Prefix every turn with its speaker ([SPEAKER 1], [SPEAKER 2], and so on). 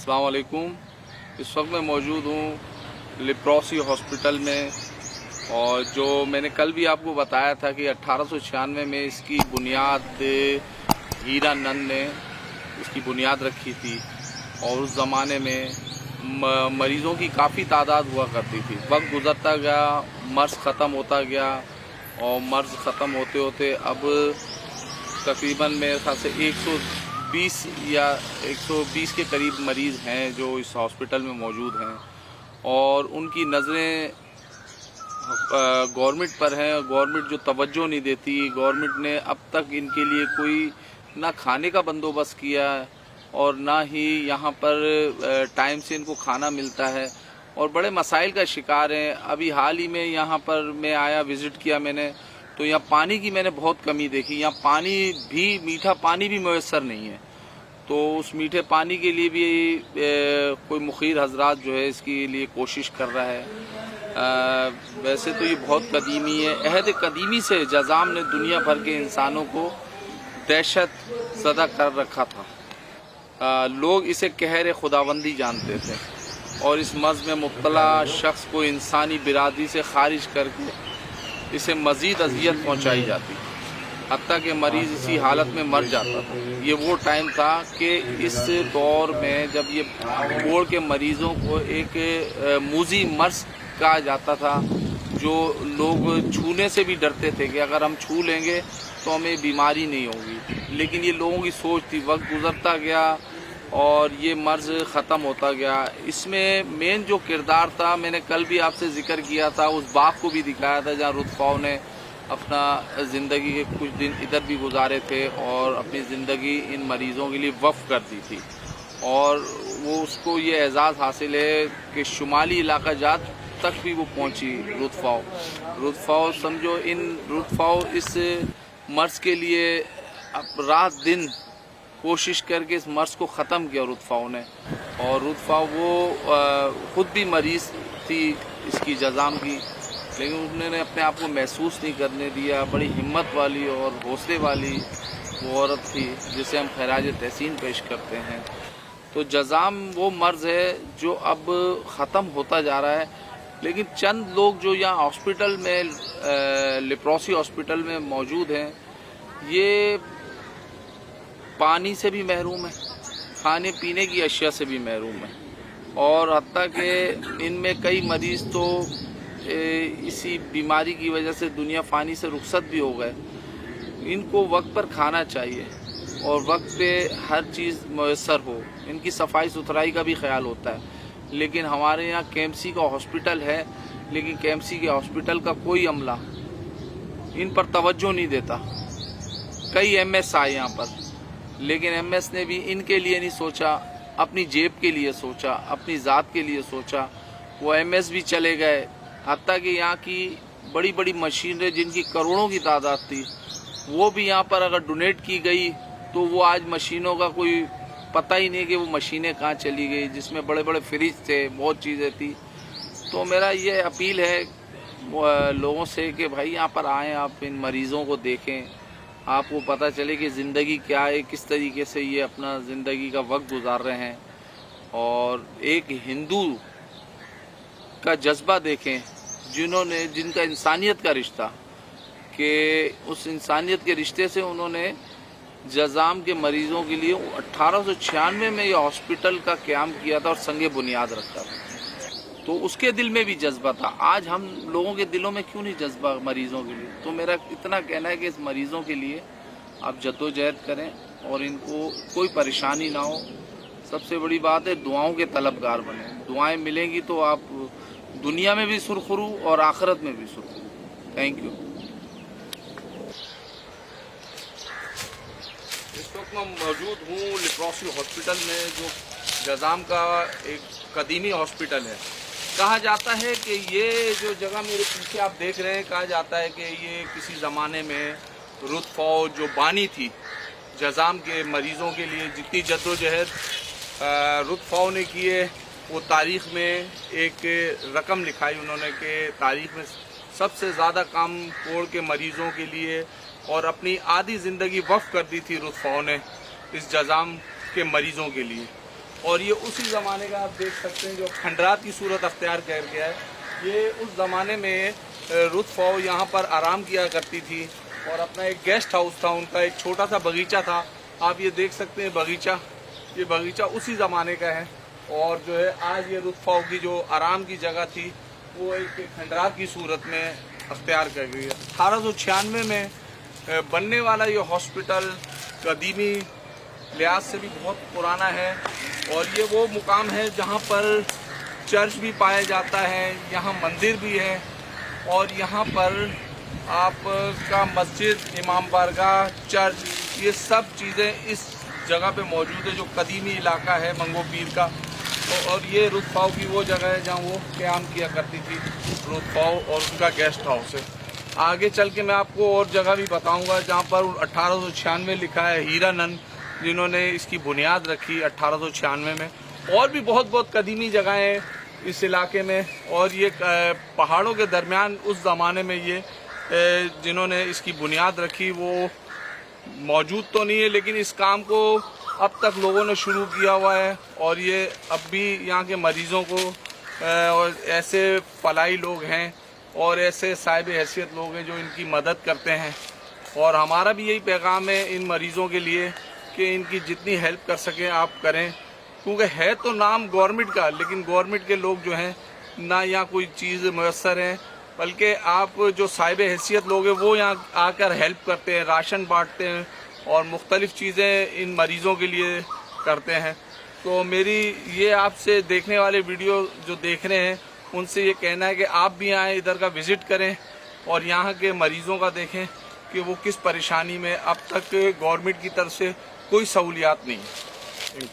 [SPEAKER 1] अस्सलाम वालेकुम। इस वक्त मैं मौजूद हूँ लेप्रोसी हॉस्पिटल में, और जो मैंने कल भी आपको बताया था कि 1896 में इसकी बुनियाद हीरानंद ने इसकी बुनियाद रखी थी। और उस ज़माने में मरीज़ों की काफ़ी तादाद हुआ करती थी। वक्त गुज़रता गया, मर्ज़ ख़त्म होता गया, और मर्ज़ ख़त्म होते होते अब तकरीबन मेरे ख्याल से 120 या 120 के करीब मरीज़ हैं जो इस हॉस्पिटल में मौजूद हैं, और उनकी नज़रें गवर्नमेंट पर हैं। गवर्नमेंट जो तवज्जो नहीं देती, गवर्नमेंट ने अब तक इनके लिए कोई ना खाने का बंदोबस्त किया और ना ही यहाँ पर टाइम से इनको खाना मिलता है, और बड़े मसाइल का शिकार हैं। अभी हाल ही में यहाँ पर मैं आया, विज़िट किया मैंने, तो यहाँ पानी की मैंने बहुत कमी देखी। यहाँ पानी भी, मीठा पानी भी मैसर नहीं है। तो उस मीठे पानी के लिए भी कोई मुखीर हजरात जो है इसके लिए कोशिश कर रहा है। वैसे तो ये बहुत कदीमी है। अहद कदीमी से जज़ाम ने दुनिया भर के इंसानों को दहशत ज़दा कर रखा था। लोग इसे कहर खुदाबंदी जानते थे, और इस मर्ज़ में मुब्तला शख्स को इंसानी बिरादरी से खारिज करके इसे मज़ीद अजियत पहुँचाई जाती, हत्ता कि मरीज़ इसी हालत में मर जाता था। ये वो टाइम था कि इस दौर में जब ये कोढ़ के मरीज़ों को एक मूजी मर्ज़ कहा जाता था, जो लोग छूने से भी डरते थे कि अगर हम छू लेंगे तो हमें बीमारी नहीं होगी। लेकिन ये लोगों की सोच थी। वक्त गुज़रता गया और ये मर्ज़ ख़त्म होता गया। इसमें मेन जो किरदार था, मैंने कल भी आपसे ज़िक्र किया था, उस बाग को भी दिखाया था जहाँ रुतफ़ाव ने अपना ज़िंदगी के कुछ दिन इधर भी गुजारे थे और अपनी ज़िंदगी इन मरीज़ों के लिए वक्फ़ कर दी थी। और वो उसको ये एज़ाज़ हासिल है कि शुमाली इलाका जात तक भी वो पहुँची रुतफ़ाव समझो, रुतफ़ाव इस मर्ज़ के लिए अब रात दिन कोशिश करके इस मर्ज़ को ख़त्म किया रुतफ़ाव ने। और रुतफ़ाव वो ख़ुद भी मरीज़ थी इसकी जज़ाम की, लेकिन उन्होंने अपने आप को महसूस नहीं करने दिया। बड़ी हिम्मत वाली और हौसले वाली वो औरत थी जिसे हम खैराज तहसीन पेश करते हैं। तो जज़ाम वो मर्ज़ है जो अब ख़त्म होता जा रहा है। लेकिन चंद लोग जो यहाँ हॉस्पिटल में, लेप्रोसी हॉस्पिटल में मौजूद हैं, ये पानी से भी महरूम है, खाने पीने की अशिया से भी महरूम है, और हत्ता कि इनमें कई मरीज़ तो इसी बीमारी की वजह से दुनिया फ़ानी से रुखसत भी हो गए। इनको वक्त पर खाना चाहिए और वक्त पे हर चीज़ मैसर हो। इनकी सफाई सुथराई का भी ख्याल होता है। लेकिन हमारे यहाँ केएमसी का हॉस्पिटल है, लेकिन केएमसी के हॉस्पिटल का कोई अमला इन पर तवज्जो नहीं देता। कई एमएस आए यहाँ पर, लेकिन एमएस ने भी इनके लिए नहीं सोचा, अपनी जेब के लिए सोचा, अपनी ज़ात के लिए सोचा। वो एमएस भी चले गए, हत्ता कि यहाँ की बड़ी बड़ी मशीनरी जिनकी करोड़ों की तादाद थी, वो भी यहाँ पर अगर डोनेट की गई तो वो आज मशीनों का कोई पता ही नहीं कि वो मशीनें कहाँ चली गई, जिसमें बड़े बड़े फ्रिज थे, बहुत चीज़ें थी। तो मेरा ये अपील है लोगों से कि भाई यहाँ पर आएँ, आप इन मरीज़ों को देखें, आपको पता चले कि ज़िंदगी क्या है, किस तरीके से ये अपना ज़िंदगी का वक्त गुजार रहे हैं। और एक हिंदू का जज्बा देखें जिनका इंसानियत का रिश्ता, कि उस इंसानियत के रिश्ते से उन्होंने जज़ाम के मरीज़ों के लिए 1896 में ये हॉस्पिटल का क़याम किया था और संगे बुनियाद रखा था। तो उसके दिल में भी जज्बा था। आज हम लोगों के दिलों में क्यों नहीं जज्बा मरीज़ों के लिए? तो मेरा इतना कहना है कि इस मरीज़ों के लिए आप जद्दोजहद करें और इनको कोई परेशानी ना हो। सबसे बड़ी बात है, दुआओं के तलबगार बने। दुआएं मिलेंगी तो आप दुनिया में भी सुरखरू और आखिरत में भी सुरखरू। Thank you. इस वक्त मैं मौजूद हूँ लेप्रोसी हॉस्पिटल में, जो जज़ाम का एक कदीमी हॉस्पिटल है। कहा जाता है कि ये जो जगह मेरे पीछे आप देख रहे हैं, कहा जाता है कि ये किसी ज़माने में रुतफ़ाव जो बानी थी जज़ाम के मरीज़ों के लिए, जितनी जद्दोजहद रुतफ़ाव ने की है, वो तारीख़ में एक रकम लिखाई उन्होंने कि तारीख़ में सबसे ज़्यादा काम कोढ़ के मरीज़ों के लिए, और अपनी आधी ज़िंदगी वक्फ कर दी थी रुतफ़ाव ने इस जज़ाम के मरीज़ों के लिए। اور یہ اسی زمانے کا آپ دیکھ سکتے ہیں جو کھنڈرات کی صورت اختیار کر گیا ہے. یہ اس زمانے میں رتفو یہاں پر آرام کیا کرتی تھی اور اپنا ایک گیسٹ ہاؤس تھا ان کا, ایک چھوٹا سا باغیچہ تھا. آپ یہ دیکھ سکتے ہیں باغیچہ, یہ باغیچہ اسی زمانے کا ہے. اور جو ہے آج یہ رتفو کی جو آرام کی جگہ تھی وہ ایک کھنڈرات کی صورت میں اختیار کر گئی ہے. 1896 میں بننے والا یہ ہاسپٹل قدیمی لحاظ سے بھی بہت پرانا ہے اور یہ وہ مقام ہے جہاں پر چرچ بھی پایا جاتا ہے, یہاں مندر بھی ہے اور یہاں پر آپ کا مسجد, امام بارگاہ, چرچ, یہ سب چیزیں اس جگہ پہ موجود ہے جو قدیمی علاقہ ہے منگو پیر کا. اور یہ رتفو کی وہ جگہ ہے جہاں وہ قیام کیا کرتی تھی, رتفو اور ان کا گیسٹ ہاؤس ہے. آگے چل کے میں آپ کو اور جگہ بھی بتاؤں گا جہاں پر 1896 لکھا ہے ہیرانند, جنہوں نے اس کی بنیاد رکھی 1896 میں. اور بھی بہت قدیمی جگہیں اس علاقے میں, اور یہ پہاڑوں کے درمیان اس زمانے میں یہ جنہوں نے اس کی بنیاد رکھی وہ موجود تو نہیں ہے, لیکن اس کام کو اب تک لوگوں نے شروع کیا ہوا ہے. اور یہ اب بھی یہاں کے مریضوں کو اور ایسے فلاحی لوگ ہیں اور ایسے صاحب حیثیت لوگ ہیں جو ان کی مدد کرتے ہیں. اور ہمارا بھی یہی پیغام ہے ان مریضوں کے لیے کہ ان کی جتنی ہیلپ کر سکیں آپ کریں, کیونکہ ہے تو نام گورنمنٹ کا لیکن گورنمنٹ کے لوگ جو ہیں نہ یہاں کوئی چیز میسر ہیں, بلکہ آپ جو صاحب حیثیت لوگ ہیں وہ یہاں آ کر ہیلپ کرتے ہیں, راشن بانٹتے ہیں اور مختلف چیزیں ان مریضوں کے لیے کرتے ہیں. تو میری یہ آپ سے دیکھنے والے ویڈیو جو دیکھ رہے ہیں ان سے یہ کہنا ہے کہ آپ بھی آئیں, ادھر کا وزٹ کریں اور یہاں کے مریضوں کا دیکھیں کہ وہ کس پریشانی میں, اب تک گورنمنٹ کی طرف سے کوئی سہولیات نہیں ہے.